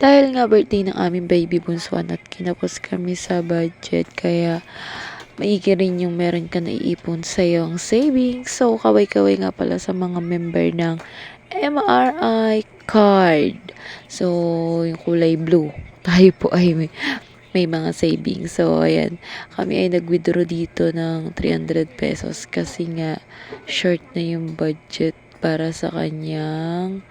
Dahil nga birthday ng aming baby bunso at kinapos kami sa budget, kaya maigi rin yung meron ka naiipon sa iyong savings. So, kaway-kaway nga pala sa mga member ng MRI card. So, yung kulay blue. Tayo po ay may mga savings. So, ayan. Kami ay nag-withdraw dito ng 300 pesos kasi nga short na yung budget para sa kanyang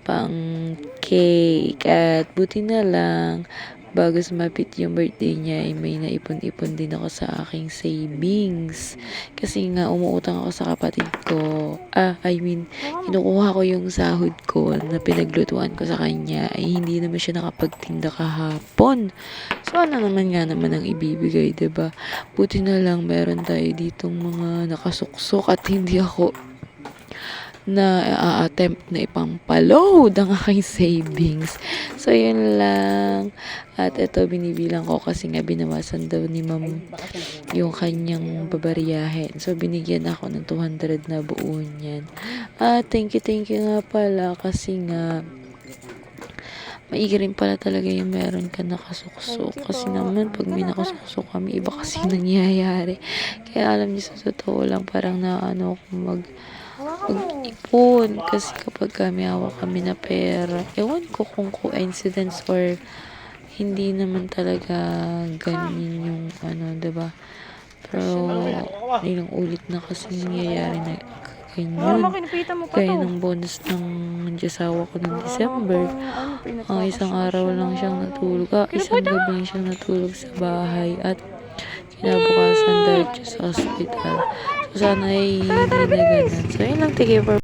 pang cake. At buti na lang, bago sumapit yung birthday niya, ay may naipon-ipon din ako sa aking savings. Kasi nga, umuutang ako sa kapatid ko. Kinukuha ko yung sahod ko na pinaglutuan ko sa kanya. Ay, hindi naman siya nakapagtinda kahapon. So, ano naman nga naman ang ibibigay, 'di ba? Buti na lang meron tayo ditong mga nakasuksok at hindi ako na attempt na ipampaload ang aking savings. So, yun lang. At ito, binibilang ko kasi nga binawasan daw ni ma'am yung kanyang babariyahin. So, binigyan ako ng 200 na buo niyan. Thank you nga pala kasi nga maigi rin pala talaga yung meron ka nakasuksok. Kasi naman, pag may nakasuksok kami, iba kasi nangyayari. Kaya alam niyo, sa totoo lang, parang naano ako mag-ipon. Kasi kapag kami hawak kami na pera, ewan ko kung coincidence or hindi naman talaga ganyan yung diba? Pero, ilang ulit na kasi nangyayari na ganyan. Kaya ng bonus ng asawa ko ng December, isang araw lang siyang natulog. Isang gabi lang siyang natulog sa bahay at kinabukasan dahil siya sa hospital. So, sana ay hindi na ganun. So, yun lang. Take care for